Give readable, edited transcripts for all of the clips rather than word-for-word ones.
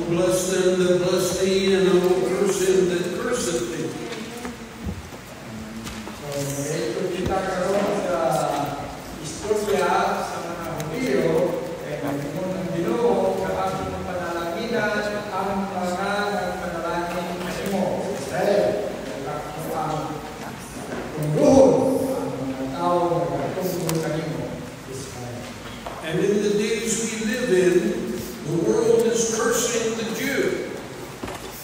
bless them that bless me, and I will curse him that curseth me. So, ito kita karoon sa istorya sa mga Hudyo, kaya nagsimon ng Ginoo, kaagod ng panalaginan ang mga nagpanalangin mo, Israel. Kaya ang tungguhon ang mga tao na tungguhon kanimo, Israel. And in the days we live in, the world is cursing the Jew.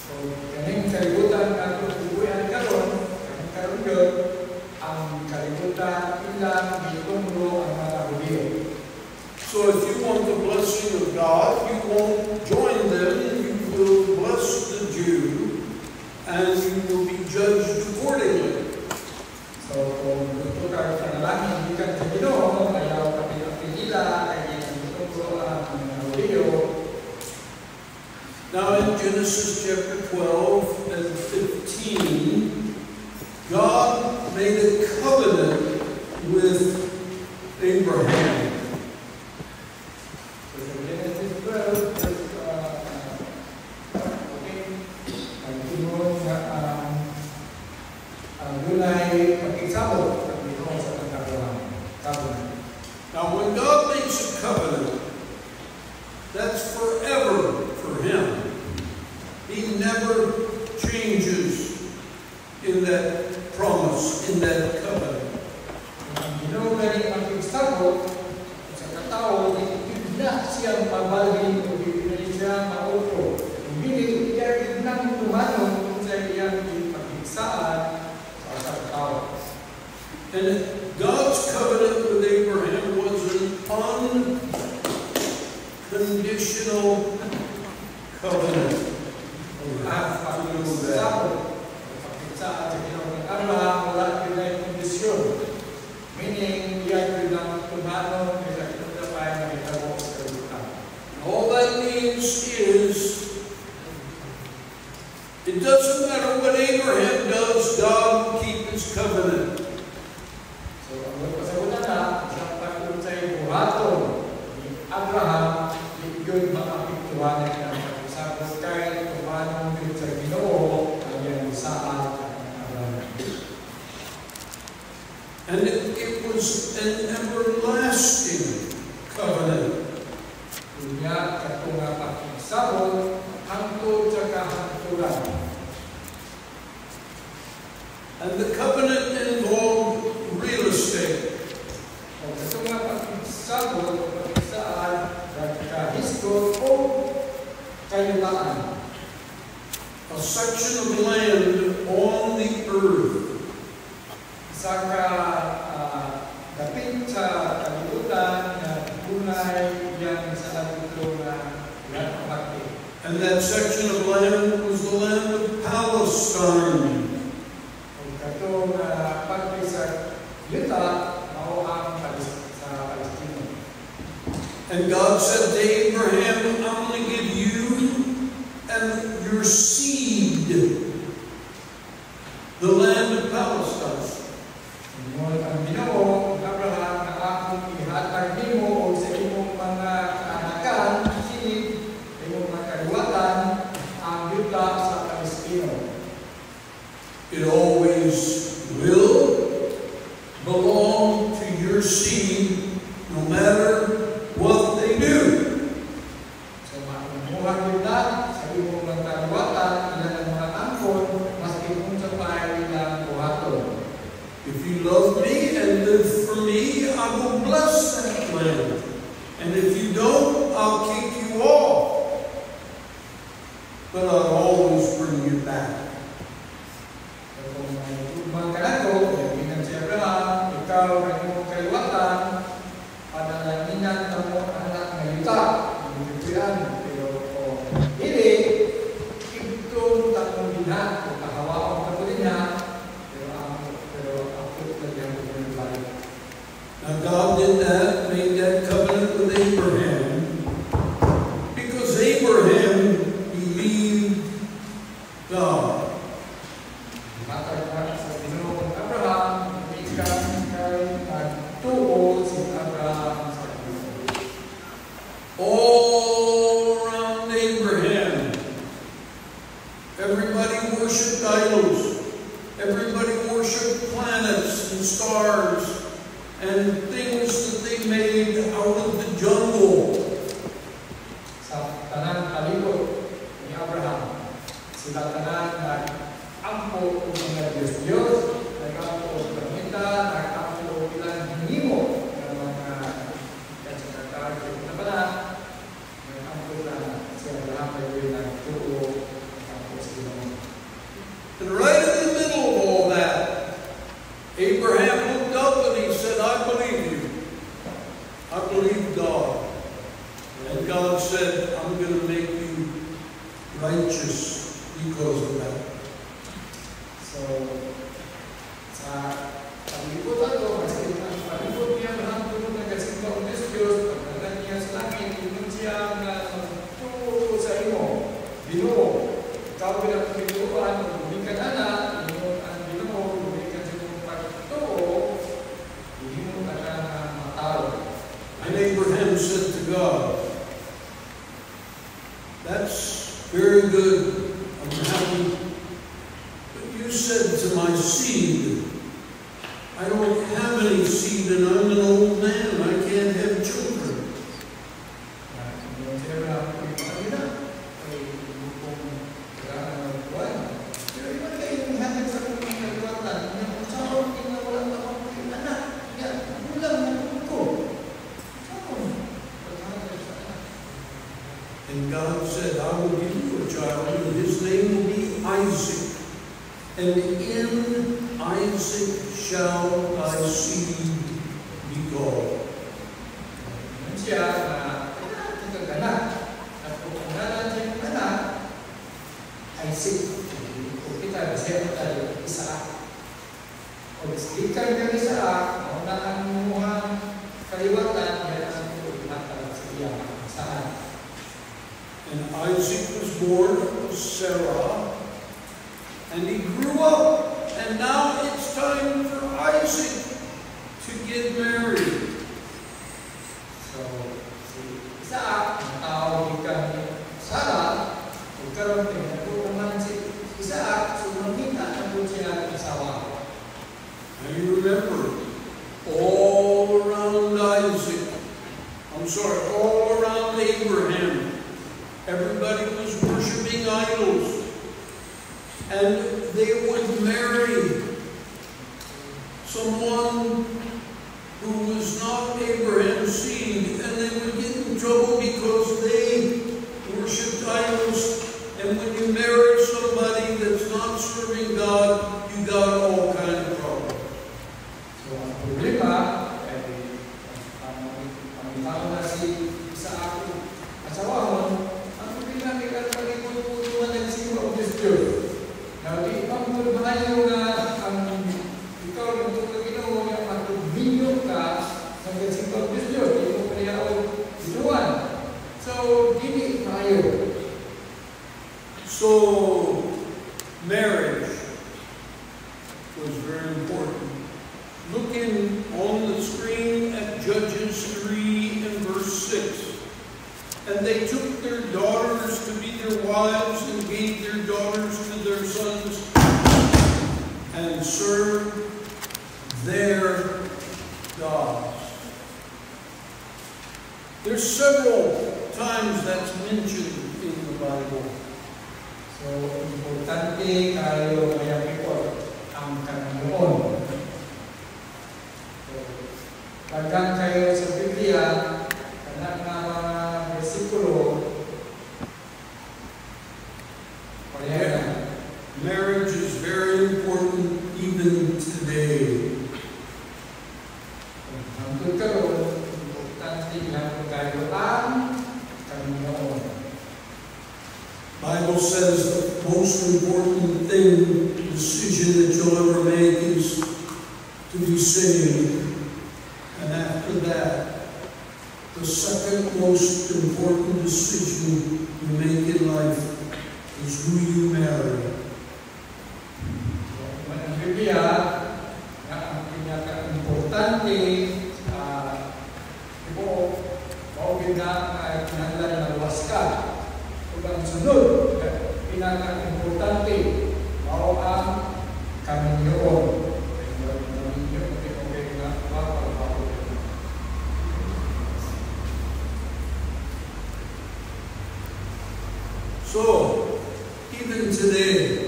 So, kaning kalibutan na tutubuyan karon, karon yun, ang kalibutan ilang gitunglo ang mga Hudyo. So if you want the blessing of God, you won't join them, you will bless the Jew, and you will be judged accordingly. So, kung gusto ka sa nalangin, hindi ka sa Ginoo, ayaw kapila, ay gitunglo ang mga Hudyo. Now in Genesis chapter 12 and 15, God made a covenant with Abraham. So, sa Genesis 12, verse, ang tingon nga ang dunay pagkisabot ang Ginoo sa pagkakaroon. Covenant. Now when God makes a covenant, that's forever for him. He never changes in that promise, in that covenant. Ang Ginoo gani ang pagsabot sa katao, hindi na siya mabalhin o hindi na siya mauto. Hindi niya nang tumanon kung sa iyang pagkiksaan sa katao. And God's covenant with Abraham was an unconditional covenant. Ang pagsabot, pagkiksaan sa Ginoo ng Abraham, wala pinay kondisyon. Meaning, iyan lang tumanon kaya ito pa ay nakitabo sa kalibutan. All that means is, it doesn't matter what Abraham does, God will keep his covenant. So, ang pasagutan na, sa pagkakot sa buhaton ni Abraham, yun makapiktuhan ng pagsabot kahit tumanon yun sa Ginoo ang iyang saan ng Abraham. And it was an everlasting covenant. Dunya katunga pakigsabot hangtod sa kahangturan. And the covenant involved real estate. Ang katunga pakigsabot pakigsaan kahisgot o kayutaan. A section of land on the earth. Sa dapit sa kalibutan na tunay yan sa ito na napakati. And that section of land was the land of Palestine. Ang katong pagpay sa yuta, mao ang sa Palestina. And God said to Abraham, I'm going to give you and your seed the land of Palestine. Ngunit ang Ginoo, Abraham, na akong ihatag nimo o sa imong mga kaanakan, silid, imong mga kaliwatan, ang yuta sa Palestina. It always will belong to your seed, no matter what they do. So, maumuhang yuta sa imong mga kaliwatan, ilan ang mga angkon, maski kung sa pahay ilang buhaton. If you love me and live for me, I will bless that land. And if you don't, I'll kick you off. But I'll always bring you back. Kung may tugmang ka na ito, yaginan si Abraham, ikaw na imong kaliwatan, panalanginan ka mo anak na yuta, hindi pero hindi, itong takong dinha, kung kahawaan ka po din ha, pero ako talagang bumibalik. Now God did that, made that covenant with Abraham, because Abraham believed God. Matag na sa Ginoong Abraham, ikan kay nagtuo si Abraham sa Ginoo. All around Abraham tanan nag-ampo o mga Diyos-Diyos, nag-ampo o pamita, nag-ampo o ilang hinimo ng mga katsakakar na pala, nag-ampo na siya lahat ay nagtuo nag-ampo sa Ginoo. And right in the middle of all that, Abraham looked up and he said, I believe you. I believe God. And God said, I'm going to make you righteous because of that. So, sa pag-ikutan ko, kasi ang pag-ikot niya mahampulo ng kasimba ng Diyos, pagdagan niya sa langit, ingon siya na magtuo sa imo, Ginoo. Ikaw bilang Ginooan, luming ka na na, ingon ang Ginoo, luming ka sa iyong pagtuo, ingon ka na matalo. And Abraham said to God, that's very good. I'm happy. But you said to my seed, I don't have any seed and I'm an old man. I can't have children. And God said, I will give you a child, and his name will be Isaac. And in Isaac shall thy seed be called. Siya na kagaganak at kung ang ngalan siya yung anak, Isaac. Kung kita, siya tayo, Isaac. Kung istikan ka Isaac, mauna ang muhang kaliwatan, yan ang pinatawag sa iya. Saan? And Isaac was born of Sarah, and he grew up, and now it's time for Isaac to get married. So, si Isaac, ang tawag ikan ni Sarah, magkaroon din, nagpupungan si Isaac, sumamita na po siya ng asawa. And you remember, all around Abraham, everybody was worshiping idols, and they would marry someone who was not Abraham's seed, and they would get in trouble because they worshipped idols. And when you marry somebody that's not serving God, you got all kinds of trouble. So, ang problema ay ang tao na si Isaac asawahon, ang problema ay pag-iputuan ng siwa o Diyos. Dahil ang magmahal na ang ikaw ng mga Ginoo na matubinyo ka ng siwa o Diyos, hindi mo kaya o Ginoon. So, dili maayo. So, marriage was very important. Looking on the screen at Judges 3 and verse 6. And they took their daughters to be their wives and gave their daughters to their sons and served their gods. There's several times that's mentioned in the Bible. So, importante kayo ngayong report ang Panginoon. So, pagkaan kayo sa Biblia, kanang mga versikulo, marriage is very important even today. Hanggang karon, importante lang kayo ang Panginoon. Bible says the most important decision that you'll ever make is to be saved. And after that, the second most important decision you make in life is who you marry. Ang Biblia, ang pinaka-importante sa ibo, maugin na ay kinahanglan na luwas ka. Kung ang sunod, pinaka-importante, mao ang Panginoon. So, even today,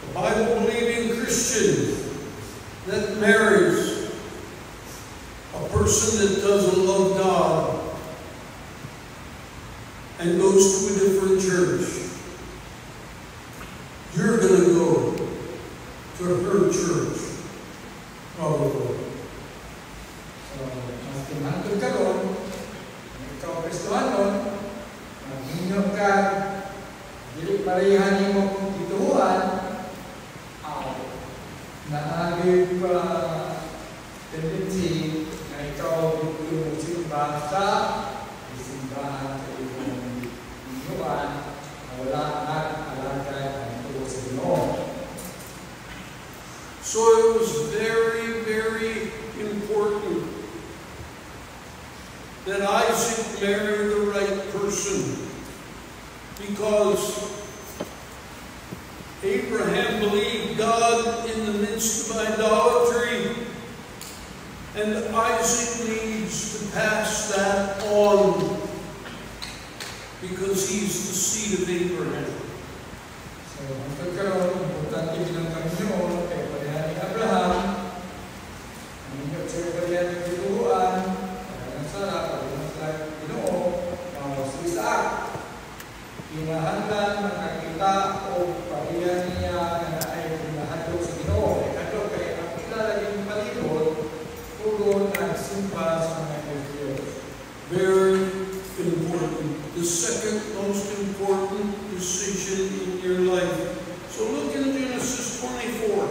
the Bible-believing Christian that marries a person that doesn't love God and goes to a different church, you're going to go to her church, probably. So, mas timantod ka ron, ikaw Kristohanon, mag-inyong ka, dili parehan mo kung tituhuan, naagay pa tendency na ikaw yung simba sa isimbahan sa iyong inyuan na wala at alagay ang tuwa sa Ginoo. So it was very, very important that Isaac marry the right person, because Abraham believed God in the midst of idolatry, and Isaac needs to pass that on because he's the seed of Abraham. So, ang pagkaroon, importante bilang Panginoon, kay parehan ni Abraham, ang inyong sa'yo parehan ng tinuruan, parehan ng Sarah, parehan sa Ginoo, si Isaac, kinahanglan nakakita o parehan niya na ay kinahadlok sa Ginoo. Kadlok kay ang ilalaging palibot, puro nagsimba sa mga Diyos. Very important. The second most important decision in your life. So look in Genesis 24.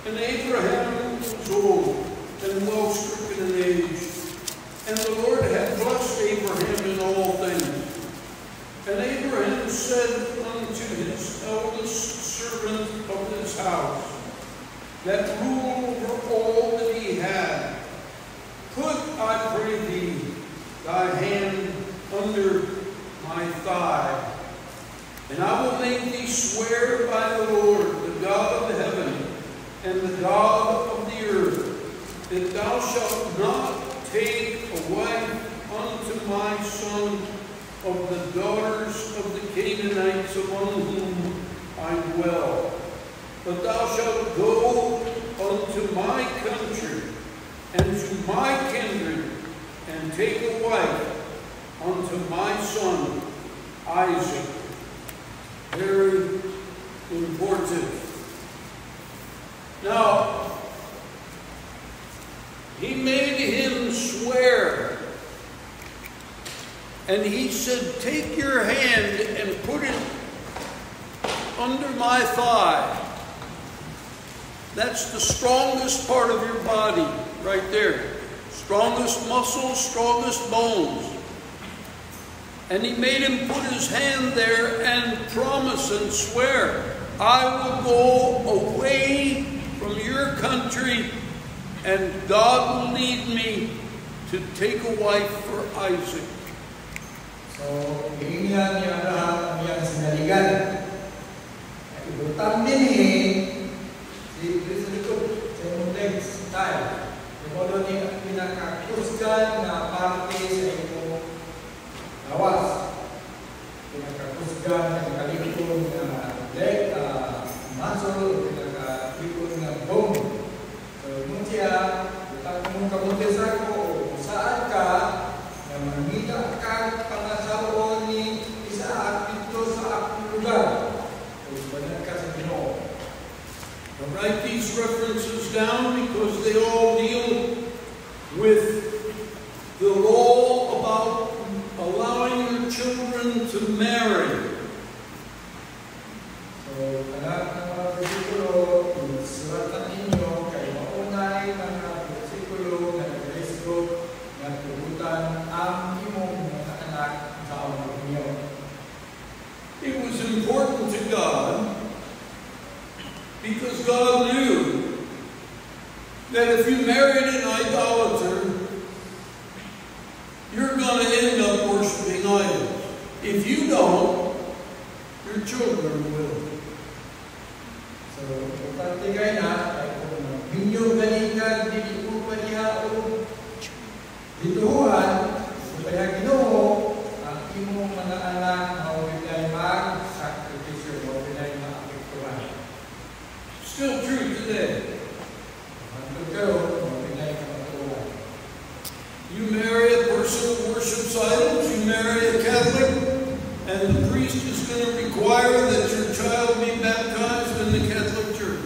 And Abraham was old and well stricken in age. And the Lord had blessed Abraham in all things. And Abraham said unto his eldest servant of his house, that ruled over all that he had, put, I pray thee, thy hand under my thigh, and I will make thee swear by the Lord, the God of heaven, and the God of the earth, that thou shalt not take a wife unto my son of the daughters of the Canaanites among whom I dwell. But thou shalt go unto my country and to my kindred, and take a wife unto my son Isaac. Very important. Now, he made him swear. And he said, take your hand and put it under my thigh. That's the strongest part of your body, right there. Strongest muscles, strongest bones. And he made him put his hand there and promise and swear, I will go away from your country, and God will lead me to take a wife for Isaac. So, hihingihan ni Abraham ang iyang sinaligan. At ibutang din si Kristo dito sa iyong legs tayo. Imodo ni ang pinakakusgan na parte sa iyong lawas. Pinakakusgan na pinakalikon na leg, muscle, pinakalikon na bone. So, nung siya, butang mong kamutin sa ako, kung saan ka, na mamita ka pangasawa ni Isaac dito sa aking lugar. Kung banal ka sa Ginoo. I'll write these references down because they all deal with the law about allowing your children to marry. So, anak ng mga versikulo, suratan ninyo kay maunay ng mga versikulo na nag-resgo na tugutan ang imong mga anak sa amang inyo. It was important to God because God knew that if you married an idolater, you're going to end up worshiping idols. If you don't, your children will. So, importante kayo na, ay kung minyong galingan, hindi po pa niya o dituhuan, kaya Ginoo, ang imong mga anak, mawagay marry a Catholic, and the priest is going to require that your child be baptized in the Catholic Church.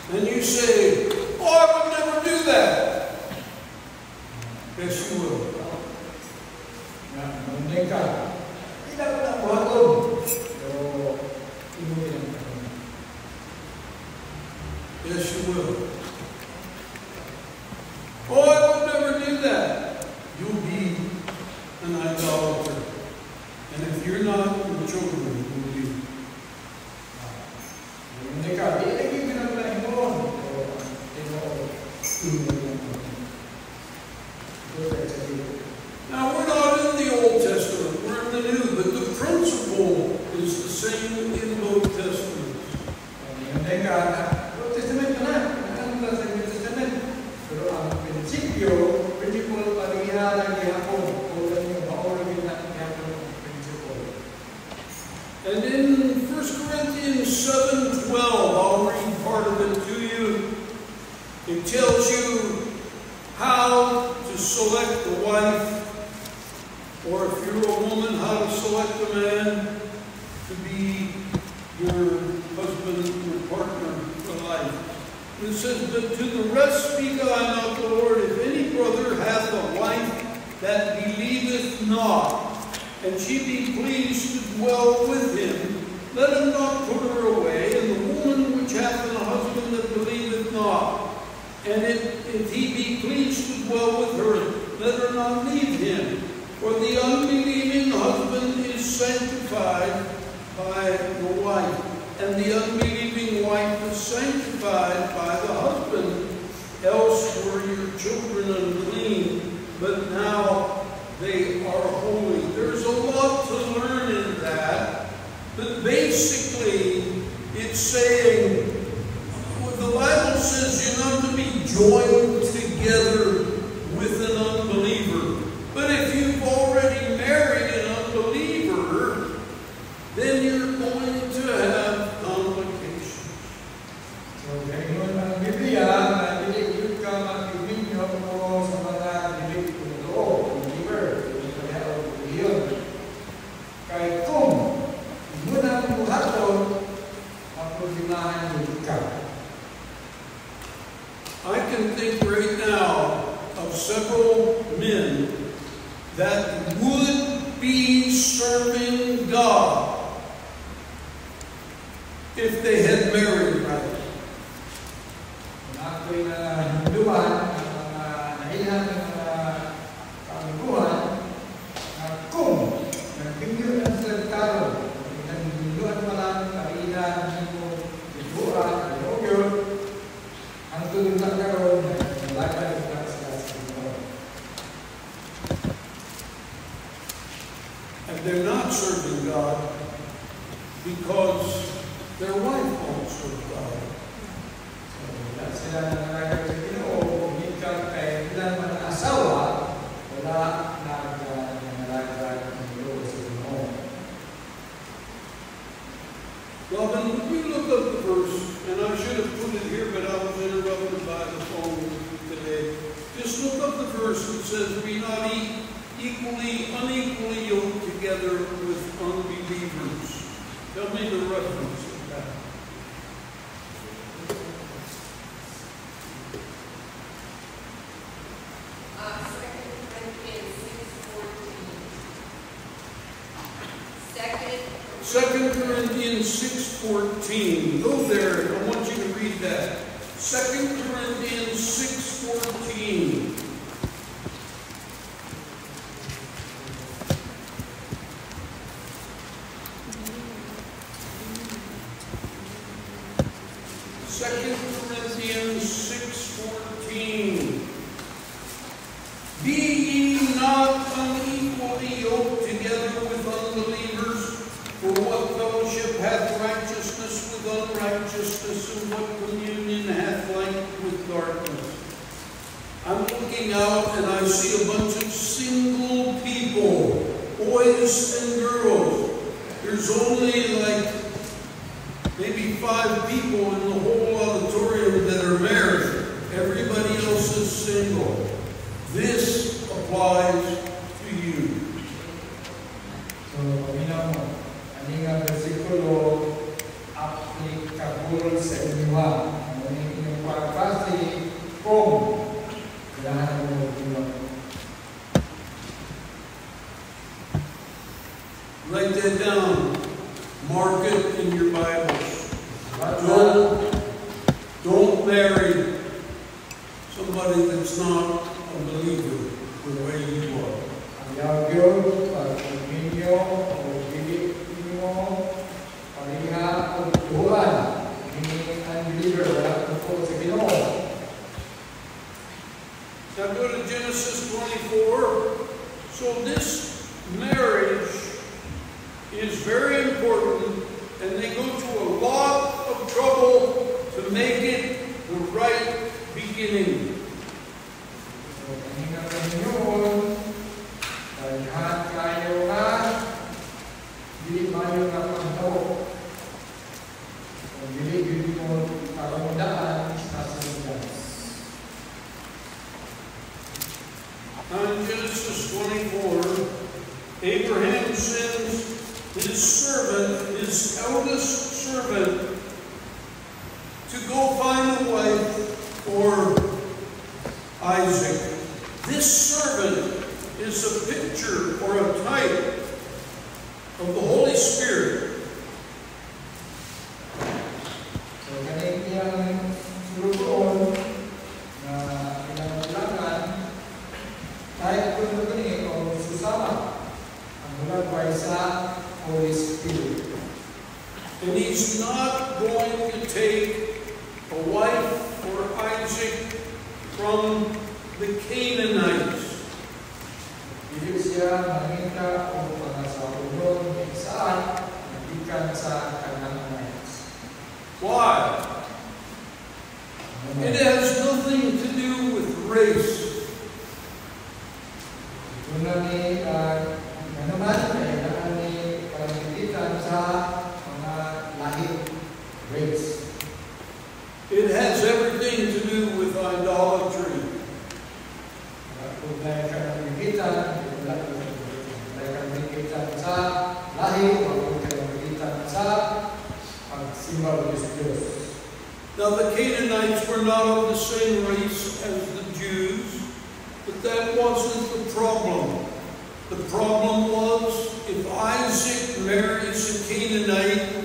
And you say, oh, I would never do that. Yes, you will. Yes, you will. Oh, I would never do that. You'll be an idolater. And if you're not, your children will be. Now, we're not in the Old Testament, we're in the New, but the principle is the same in both Testaments. And in 1 Corinthians 7:12, I'll read part of it to you. It tells you how to select a wife, or if you're a woman, how to select a man to be your husband, your partner for life. It says, but to the rest speak I not the Lord, if any brother hath a wife that believeth not, and she be pleased to dwell with him, let him not put her away, and the woman which hath a husband that believeth not, and if he be pleased to dwell with her, let her not leave him. For the unbelieving husband is sanctified by the wife, and the unbelieving wife is sanctified by the husband. Else were your children unclean, but now they are holy. There's a lot to learn in that, but basically it's saying, the Bible says you're not to be joined together with an unbeliever. But if you've already married an unbeliever, then you're going to have complications. I can think right now of several men that would be serving God if they had married right. And they're not serving God because their wife won't serve God. Robin, would you look up the verse? And I should have put it here, but I was interrupted by the phone today. Just look up the verse that says, be not unequally yoked together with unbelievers. Tell me the reference of that. Second Corinthians 6:14. Go there. I want you to read that. 2 Corinthians 6:14. Corinthians 6:14. Be ye not unequally yoked together with unbelievers, for what fellowship hath righteousness with unrighteousness, and what communion hath light with darkness? I'm looking out and I see a bunch of single people, boys and girls. There's only like maybe 5 people sa inyo. Ngunit inyong pagbati kung kailangan mo tulong. Write that down. Mark it in your Bibles. Don't marry somebody that's not a believer the way you are. Ayaw yun, pag-ninyo, o bilik ninyo, paliha, o tuhuan, hindi unbeliever, wala po sa Ginoo. Now go to Genesis 24. So this marriage is very important, and they go through a lot of trouble to make it the right beginning. So, kanina yun, lahat kayo na, hindi mayo na pantaw. Kung hindi mo karamdaan sa sasagdan. In Genesis 24, Abraham sends his servant, his eldest servant, to go find a wife for Isaac. This servant is a picture or a type of the Holy Spirit. So, kanina yung sulutoon na pinagulakan, kahit kung ito o susama, ang mula pa sa Holy Spirit. And he's not going to take a wife for Isaac from the Canaanites. Hindi siya manginta o pangasahulog ng saan nagikan sa Canaanites. Why? It has nothing to do with race. Ito na ni, naman ni pagkikitan sa mga lahi, race. It has everything to do with idolatry. Kung dahil ka nagkikitan, dahil ka nagkikitan sa lahi, kung ka nagkikitan sa pagsimba ng Diyos. Now the Canaanites were not of the same race as the Jews, but that wasn't the problem. The problem was if Isaac marries a Canaanite,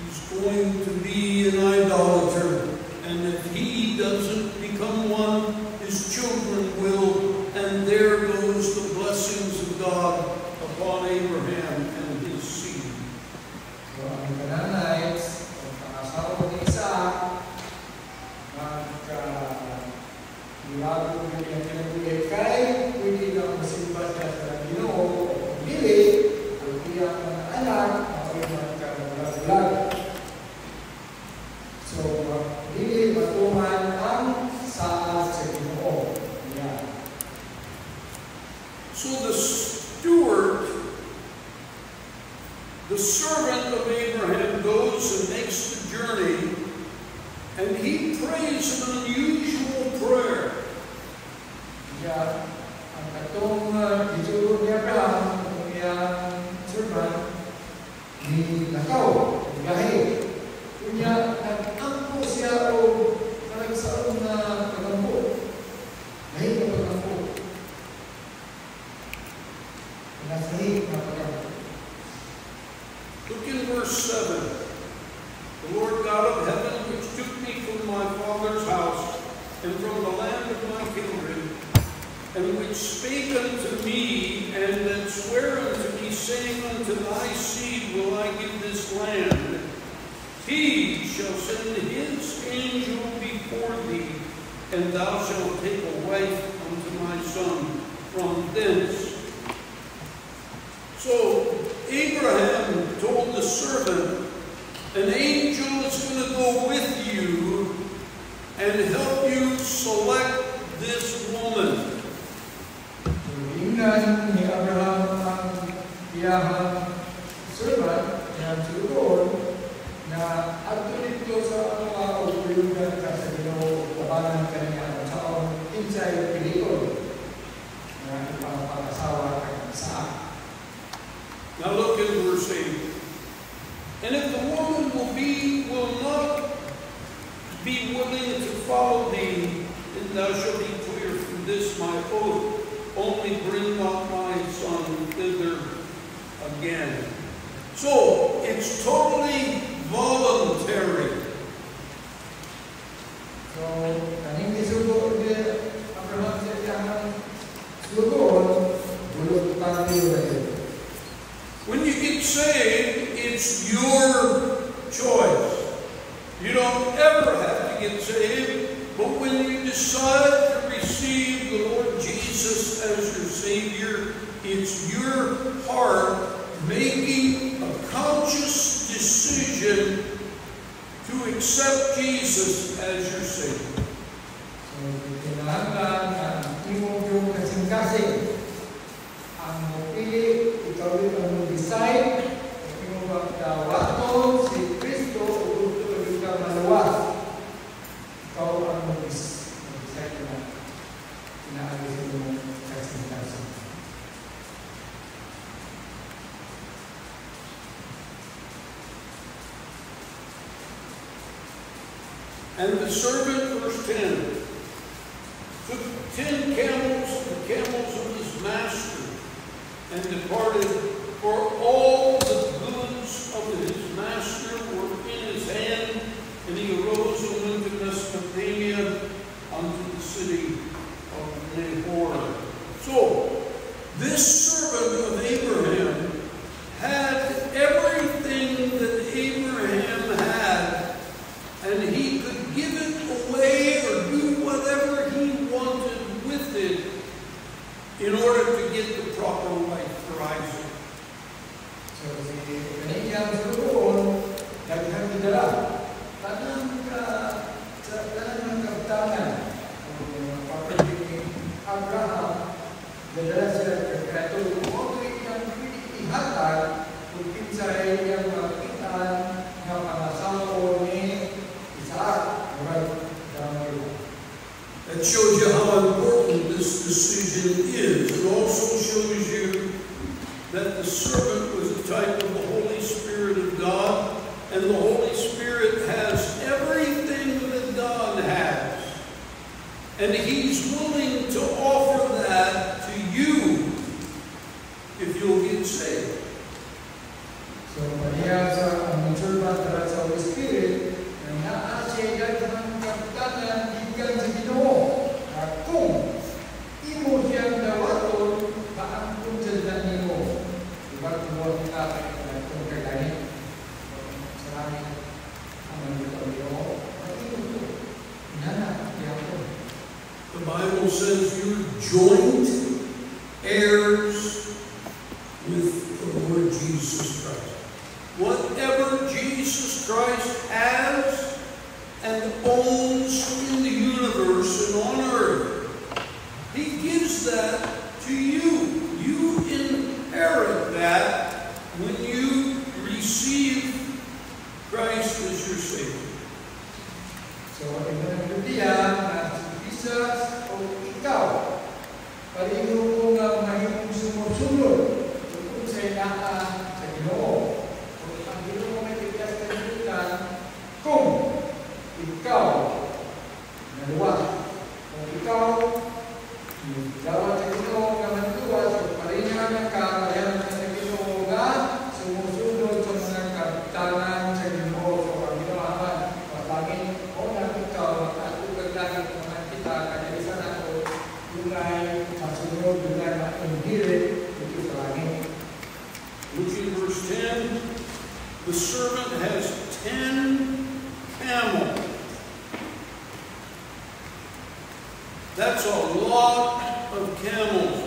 he's going to be an idolater. And if he doesn't become one, his children will. And there goes the blessings of God upon Abraham and his seed. So, ang Canaanites, ang pangasawa ni Isaac, magkaibago yung pinagulay kay, pwede na masimba siya sa Ginoo, o pili, ang iyang mga anak, ay magkagalag. So, pili matuman ang saad sa Ginoo. Yeah. So the steward, the servant of Abraham, goes and makes the journey, and he prays an unusual prayer. Yeah. Ang katong ituro ni Abraham, ang iyang servant, ni nakaw, ni gahi. Kunya, nag-ampo siya o nagsaon na pagampo. Gahi na pagampo. Nasahi na pagampo. Look in verse 7. The Lord God of heaven, which took me from my father's house and from the land of my kindred, and which spake unto me, and that sware unto me, saying, unto thy seed will I give this land, he shall send his angel before thee, and thou shalt take a wife unto my son from thence. So Abraham told the servant, an angel is going to go with you and help you select this woman. Tingnan ni Abraham ang iyahang servant, iyahang tulog, na ato dito sa mga upulugan ka sa Ginoo, kabanan ka niya ang taong insay pilikon na ipapakasawa ka ng saan. Now look at verse 8. And if the woman will not thou shalt be clear from this my oath, only bring not my son thither again. So, it's totally voluntary. So, kaning isugo dia Abraham sa iyang sugon, bulot tayo rin. When you get saved, it's your choice. You don't ever have to get saved, but when you decide to receive the Lord Jesus as your Savior, it's your heart making a conscious decision to accept Jesus as your Savior. So, kinahanglan na imo yung kasing-kasing ang mapili, ikaw rin ang mag-decide kung imo bang dawaton si Kristo o gusto rin ka malawas. Ikaw ang mag-decide na inaalis mo kasing-kasing. And the servant, verse 10, took 10 camels, the camels of his master, and departed, for all the goods of his master were in his hand, and he arose and went to Mesopotamia unto the city of Nahor. So, this servant of Abraham had everything that Abraham had, and he could give it away or do whatever he wanted with it in order to get the proper life for Isaac. So, si kaniyang sugon, daghang gidala. Tanang kabtanan o papagin ni Abraham, dadala siya kagkatulong mo ito iyang ihatag kung kinsay iyang makitaan nga pangasawa ni Isaac. That shows you how important this decision is. It also shows you that the servant was a type of the Holy Spirit of God, and the Holy Spirit has everything that God has. And He's willing to offer that to you if you'll get saved. So, maniya sa ang servant para sa Holy Spirit, na naasya ng kapitanan gikan sa Ginoo. At kung imo siyang dawaton, paangkon sa dalan nimo. Diba kung kita kung kagani, sa langit ang nandito niyo, matino ito. Inana, iyaw. The Bible says you're joint heirs with the Lord Jesus Christ. Whatever Jesus Christ has and owns in the universe and on earth, He gives that to you. You inherit that when you receive Christ as your Savior. So, tingnan mo diya na si Jesus o ikaw, palingo mo nga mahimong sumusunod kung sa inaan sa Ginoo. Kung ang Ginoo may tigas kalimutan, kung ikaw naluwas, kung ikaw dawat sa Ginoo nga manluwas, kung palingan ka, palingan ka sa Ginoo nga sumusunod sa mga kabitanan sa Ginoo. So, ang Ginoo patangin o na ikaw matutugag langit mga kita kanilisan ako dunay masunod, dunay ma-inherit ito sa langit. Look in verse 10. The servant has 10 camels. That's a lot of camels.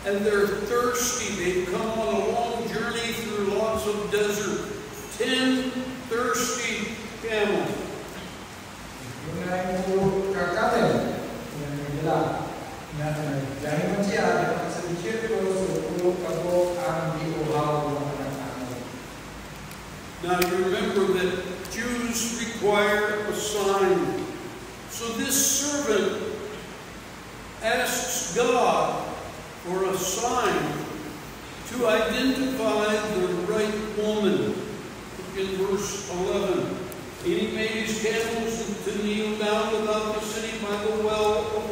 And they're thirsty. They've come on a long journey through lots of desert. 10 thirsty camels. Dunay mo kakanin, yan ang nila. Dahil man siya, sa disyerto, so kabo ang diuhaw ng mga tao. Now you remember that Jews require a sign. So this servant asks God for a sign to identify the right woman. Look in verse 11. And he made his camels to kneel down without the city by the well of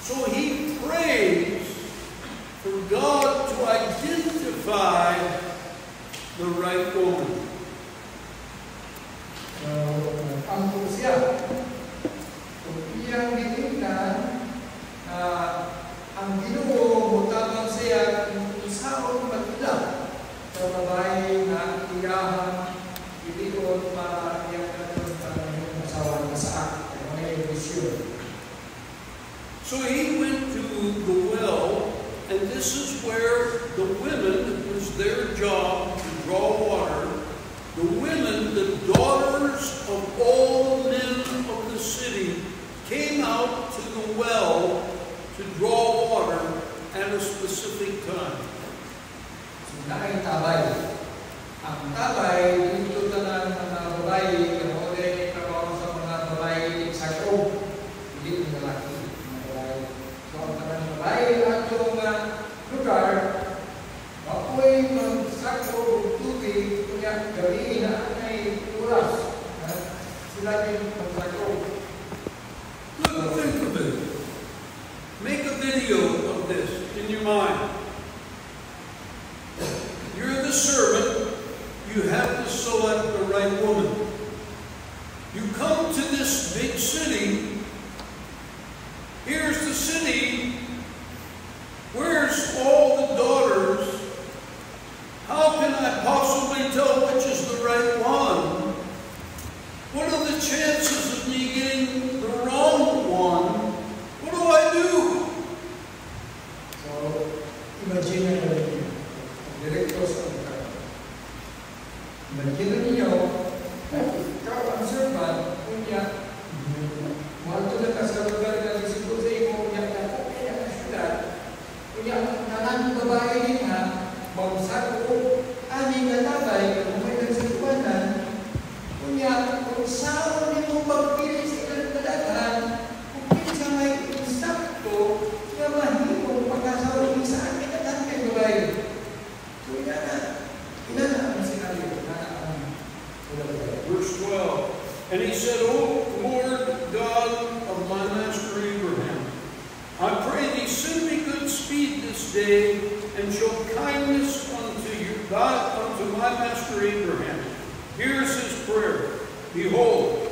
So he prays for God to identify the right woman. Ang siya, kung iyang gitingnan, ang Ginoo mutabang siya kung isaon magila sa babae na iyahan iliyon para iyang kanang asawa na sa may vision. So he went to the well, and this is where the women, it was their job to draw water. The women, the daughters of all men of the city, came out to the well to draw water at a specific time. Sila ay tabay. Ang tabay, dito na ng mga babae, kahuli trabaho sa mga babae sa loob, hindi ng lalaki, mga babae. So, ang mga babae at yung lugar, ako'y magsako tubig, kunya gabi na ay oras. Sila din magsako. Look, think of it. Make a video of this in your mind. You're the servant. You have to select the right woman. You come to this big city. Here's the city. Where's all the daughters? How can I possibly tell which is the right one? What are the chances of me getting the wrong one? What do I do? So, imagine na ninyo, direkto sa mga. Imagine ninyo, ikaw ang servant, kunya, mahal na ka sa lugar na siguro sa iyo, kunya, ako kaya ang syudad, kunya, nalang babae din ha, bangsa ko, aning natabay, kung may nagsikuanan, kunya, kung saan nito pagpili sa ilang kadaghan, kung pinsa may insakto, nga mahimong pagkasawa ni sa akin at ang kay babae. So, inana ang sinabi, Verse 12. And he said, O Lord God of my master Abraham, I pray thee send me good speed this day, and show kindness unto your God, unto my master Abraham. Here's his prayer. Behold,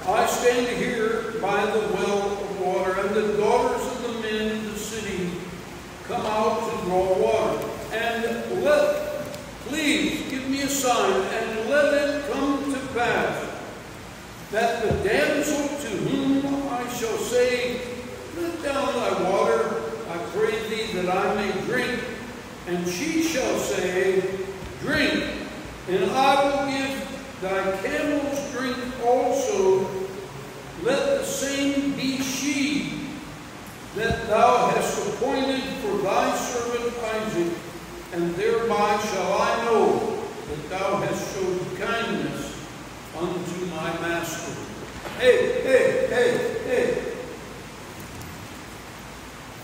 I stand here by the well of water, and the daughters of the men in the city come out to draw water. And please give me a sign, and let it come to pass that the damsel to whom I shall say, let down thy water, I pray thee that I may drink, and she shall say, drink, and I will give thy camels drink also. Let the same be she that thou hast appointed for thy servant Isaac, and thereby shall I know that thou hast showed kindness unto my master. Hey.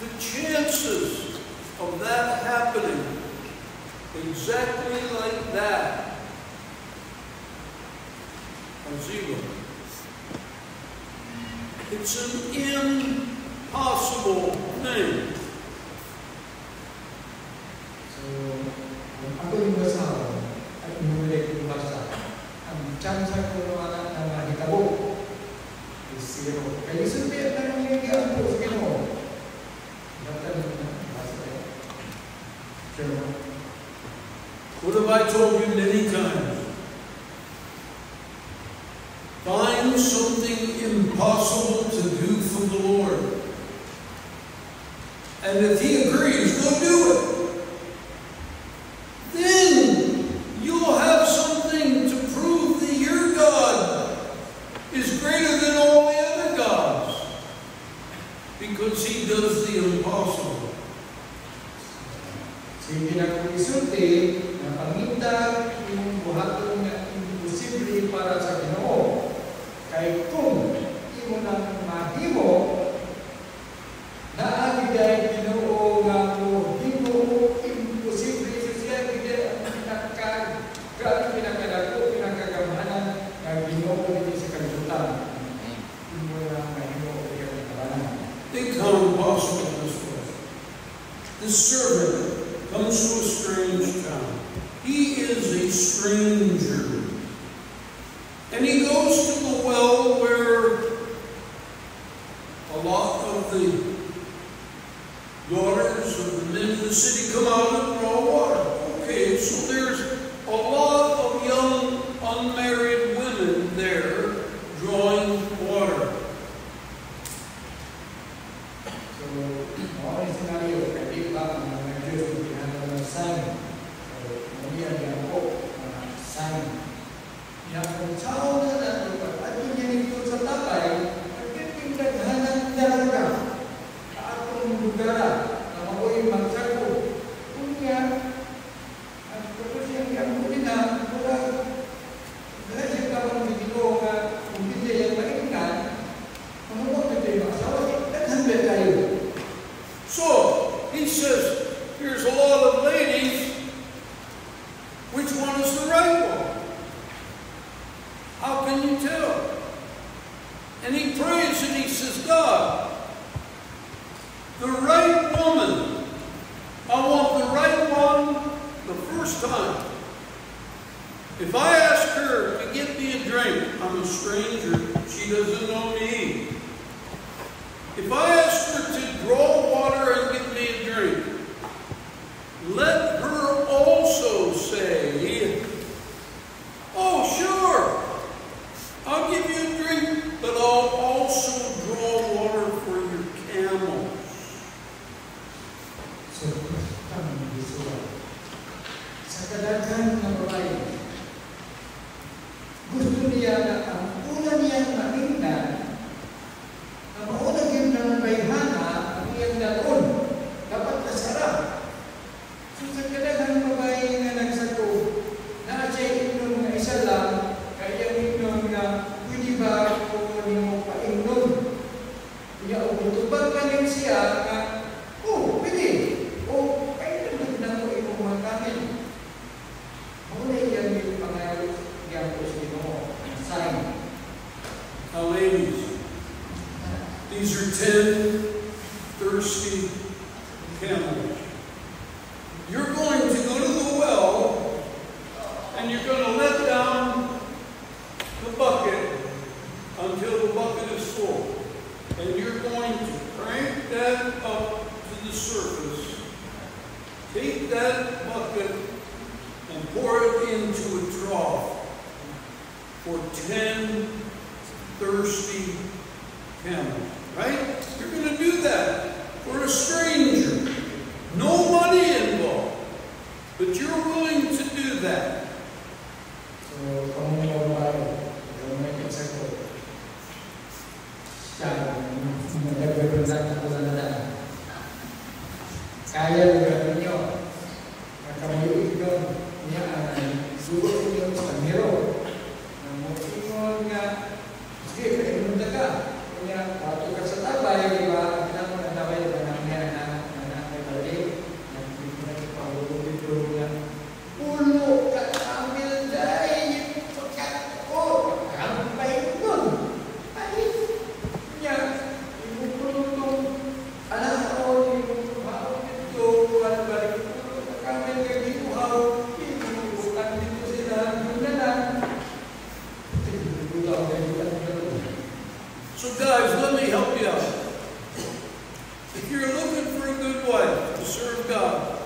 The chances of that happening exactly like that are zero. It's an impossible thing. So, kung ako yung basahan at inulit yung basa, ang chance ko naman na mahitabo is zero. Kaya sabihin na lang yung iyan po sa Ginoo. Natanong na, basa yun. Sure. What have I told you many times? Find something impossible to do for the Lord. And if He agrees, go do it. Then you'll have something to prove that your God is greater than all the other gods. Because He does the impossible. Sige na kung isulti, na paminta yung buhaton na imposible para sa Ginoo. Kaya kung imo nang mahimo, naagi dahil Ginoo nga po, Ginoo imposible sa siya, hindi ang pinakadako, pinakagamanan ng Ginoo dito sa kalibutan. Imo lang mahimo, hindi ang kabanan. Think how impossible the servant comes to a strange town. He is a stranger. And he goes to the well where a lot of the daughters of the men of the city come out and draw water. Okay, so there's a lot of young unmarried women there drawing water. So, mga scenario, kaya ba ang mga Diyos yung pinagawa ng sign? So, maniyan yan po, mga sign. Yang kung tao na natin, at yung yan ito sa tapay, at yung pinaghanan talaga, at kung lugar na mako'y magsako, kung yan, at kung siyang yamunin na, wala, dahil siya kapag nagilo nga, kung hindi yan maingan, mga ito yung masawa, naghandal tayo. So, he says, here's a lot of ladies. Which one is the right one? How can you tell? And he prays and he says, God, the right woman, I want the right one the first time. If I ask her to get me a drink, I'm a stranger, she doesn't know me. If I ask her to draw water and give me a drink, let her also say, oh, sure, I'll give you a drink, but I'll also draw water for your camels. So, kami nagsusuwa. Sa kadaghan ng babae, gusto niya na ang una niyang makinggan, na maunang yun ng bayhana, ang iyang daon, dapat nasarap. So, sa kadaghan ng babae na nagsako, na siya inom na isa lang, kaya inom na pwede ba kung mo painom? Kaya utubag ka rin siya na, oh, pwede. O, kaya naman ko ito mga kanin. Muna yan yung pangalit yan po sa ino, sign. Now, ladies, these are 10 thirsty camels. You're going to go to the well, and you're going to let down the bucket until the bucket is full. And you're going to crank that up to the surface. Take that bucket and pour it into a trough for 10 thirsty camels. Right? You're going to do that for a stranger. No money involved. But you're willing to do that. So, kung may babae, kung may kagsako, siya, nagagawin ako na nadaan. Kaya lugar ninyo, nakamayuin doon, niya ang suot ninyo sa miro. Namutingon nga, sige, kainom na ka. Kanya, pato ka sa tabay, di ba? Ang mo na tabay, di ba namin na may balik? Nagpipahulog ito niya. Ulo ka namin dahil pagkat ko, kampay doon. Ay, niya, imukulong alam ko, imukulong ito, balik ulo ka kami kaginuhaw, imukulong dito sila, yun na lang. So guys, let me help you out. If you're looking for a good wife to serve God,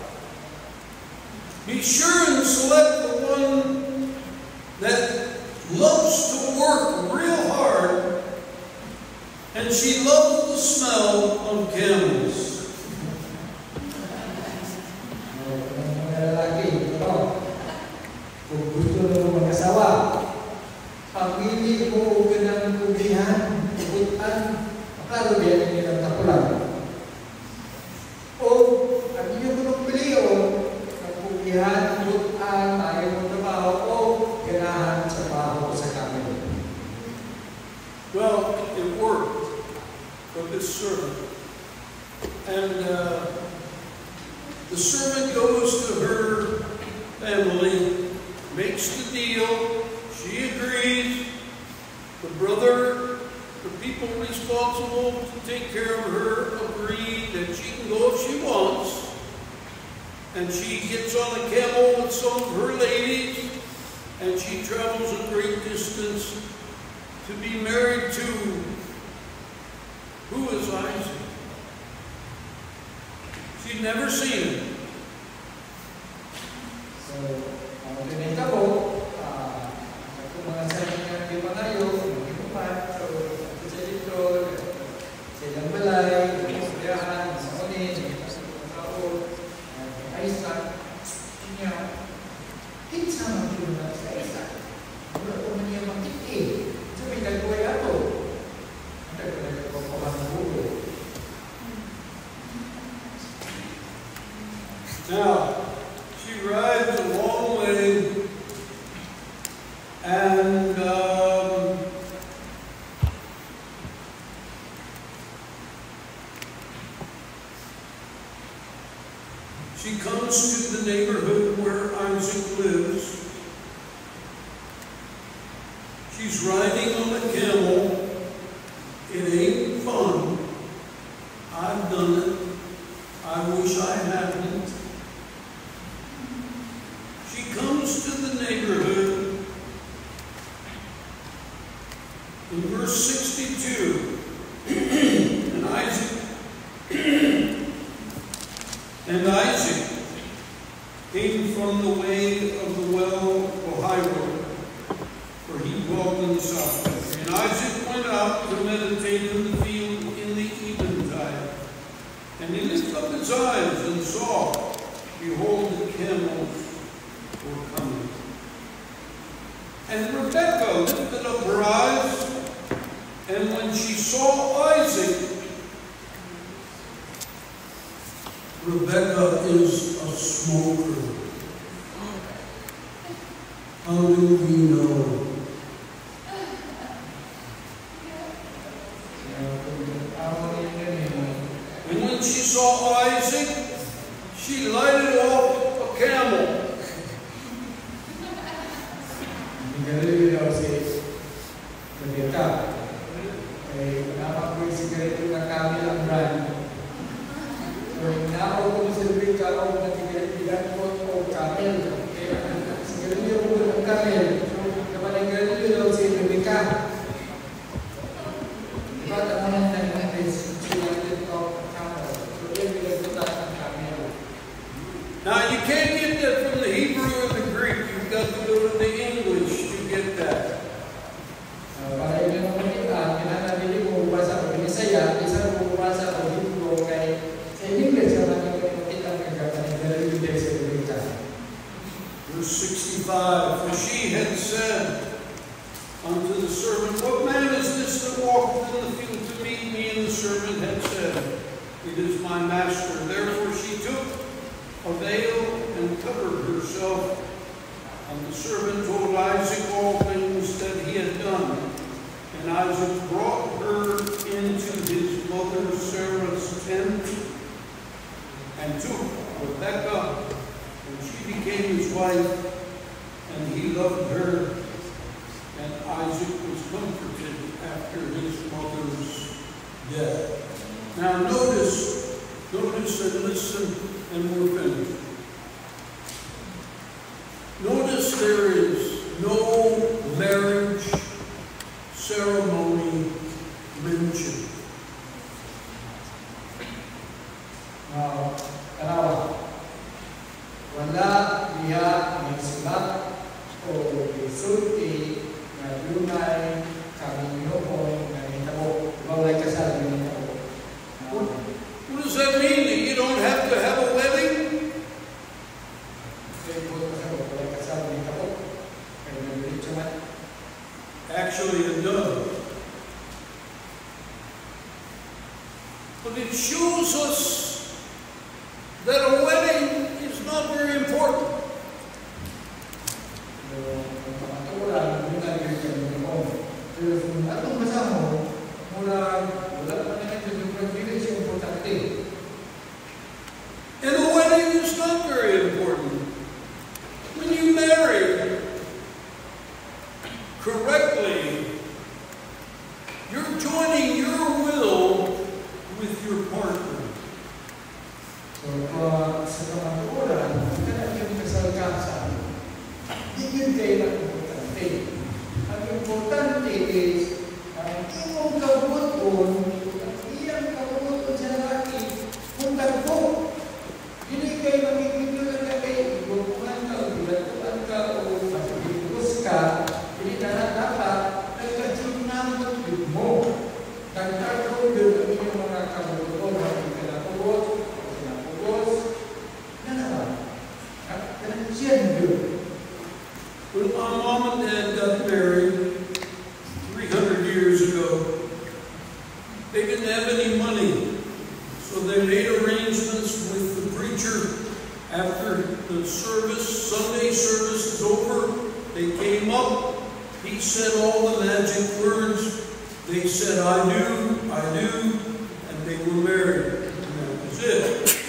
be sure and select the one that loves to work real hard and she loves the smell of camels. Mga lalaki, ito, kung gusto mo mag-asawa, pamili mo ka ng kubihan, ibutan, makarubihan nilang tapulan. O, ang inyong kulong piliyo, ng kubihan, ibutan, tayo ng trabaho, o ganahan sa baho sa kami. Well, it worked for this servant. And the servant goes to her family, makes the deal, she agrees, the brother, the people responsible to take care of her agree that she can go if she wants. and she gets on a camel with some of her ladies, and she travels a great distance to be married to, who is Isaac? She'd never seen him. So, ang pinita po, ako mga sabi nga di pangayo, mag-ipupat, so, sa dito, sa ilang balay, sa diyahan, sa kunin, sa mga tao, Isaac, niya, kinsa mag-ipupat sa Isaac. Wala po man niya makikita. Sabi, nagbuhay ato. Nagbuhay ako pa ng bulo. Now, she rides a long way, and she comes to the neighborhood where Isaac lives. She's riding on a camel. It ain't fun. I've done it. I wish I hadn't. She comes to the neighborhood. In verse 62, and Isaac came from the way of the well of Ohio, for he dwelt in the south country. And Isaac went out to meditate in the field in the eventide. And he lifted up his eyes and saw, behold, the camels were coming. And Rebekah lifted up her eyes, and when she saw Isaac, Rebekah is a smoker. How do we know? And when she saw Isaac, she lighted off a camel. Now, you can't get that from the Hebrew or the Greek. You've got to go to the English to get that. Para yun ang makita, pinanabili mo basa ko Bisaya, isa mo basa ko Hebrew kay sa English ang makita ang kagawin ng sa Biblia. Verse 65, for she had said unto the servant, what man is this that walketh in the field to meet me? And the servant had said, it is my master. Therefore she took a veil and covered herself. And the servant told Isaac all things that he had done. And Isaac brought her into his mother Sarah's tent and took Rebekah, and she became his wife, and he loved her. And Isaac was comforted after his mother's death. Now notice and listen, and we're finished. Notice there is no marriage ceremony mentioned. Kanawa, wala diha may sulat o isulti na dunay kaminoon na nitabo. Bawal kasal na nitabo. What does that mean? That you don't have to have a wedding? Actually, it does. But it shows us that a wedding is not very important. And a wedding is not very important. When you marry correctly, you're joining your will with your partner. So, sa mga yun kayo ang importante. Ang importante is, ang imong kabuton, ang iyang kabuton sa lalaki, kung tagpo, hindi kayo magiging na kayo, ibukuhan ka, o bilatuan ka, o masibigos ka, hindi na dapat, nagkasunamot yun mo. Nagtagpo yun ang inyong mga kabuton, ang kinapugos, o sinapugos, na naman. Siyan yun. When my mom and dad got married 300 years ago, they didn't have any money. So they made arrangements with the preacher. After the service, Sunday service is over, they came up. He said all the magic words. They said, I do, and they were married. And that was it.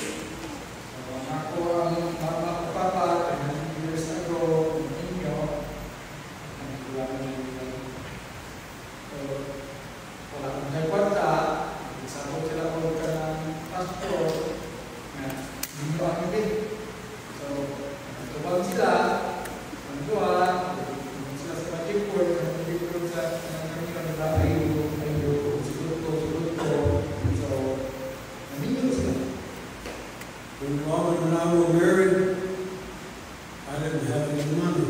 When Robin and I were married, I didn't have any money.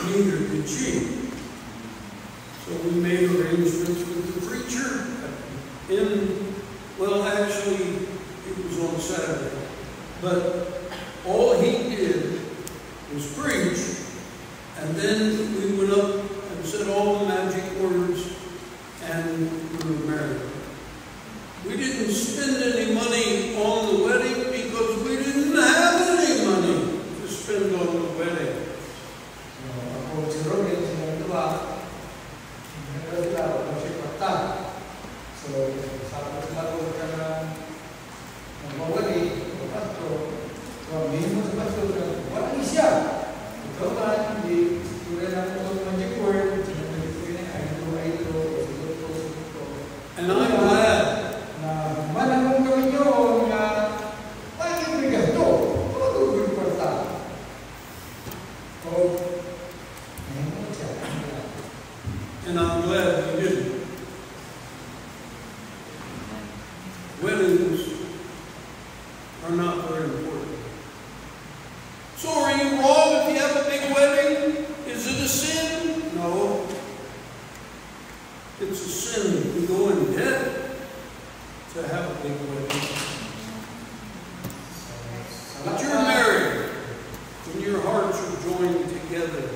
Neither did she. So we made arrangements with the preacher well, actually, it was on Saturday. But all he did was preach, and then we went up and said all the magic words, and we were married. We didn't spend any money on the wedding because we didn't have any money to spend on the wedding. And I'm glad. And I'm glad we didn't. Weddings are not very important. So are you wrong if you have a big wedding? Is it a sin? No. It's a sin to go in debt to have a big wedding. But you're married when your hearts are joined together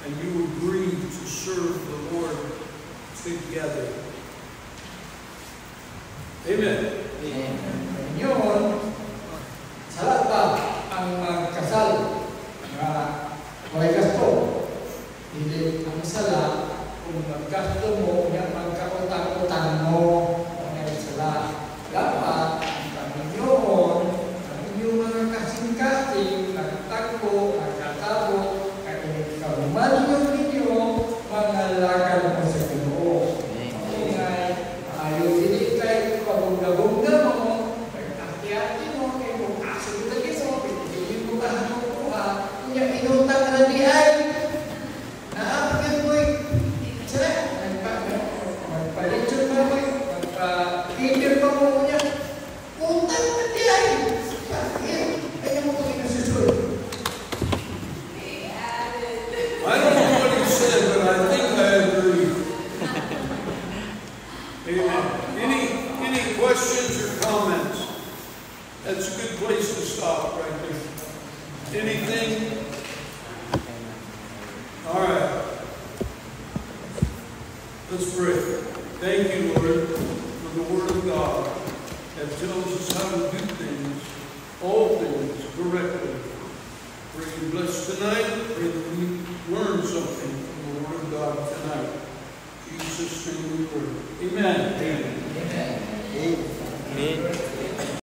and you agree to serve the Lord together. Amen. Yun, salat ba ang magkasal na may gasto? Hindi ang sala kung maggasto mo, yan magkautang-utang mo ang sala. Dapat ang Panginoon, ang inyong mga kasing-kasing, nagtagpo, nagkatabo, karumanin ninyo, mga lakad mo sa Ginoo. Ingay, ayaw hindi kayo pagugabugda mo, pagkakiyati mo, kayo kung aso lagi mo, pinigilin mo ka ng kuha, kanya inutang na di ay, naapagyan mo magpalitsyon pa mo, magpa-kinder pa mo niya, utang na di ay, kaya mo kung inususunod. I don't know what he said, but I think I agree. Amen. Any questions or comments? That's a good place to stop right there. Anything? All right. Let's pray. Thank you, Lord, for the Word of God that tells us how to do things, all things correctly. Pray you bless tonight. Pray that we learn something from the Word of God tonight. In Jesus' name we pray. Amen. Amen. Amen.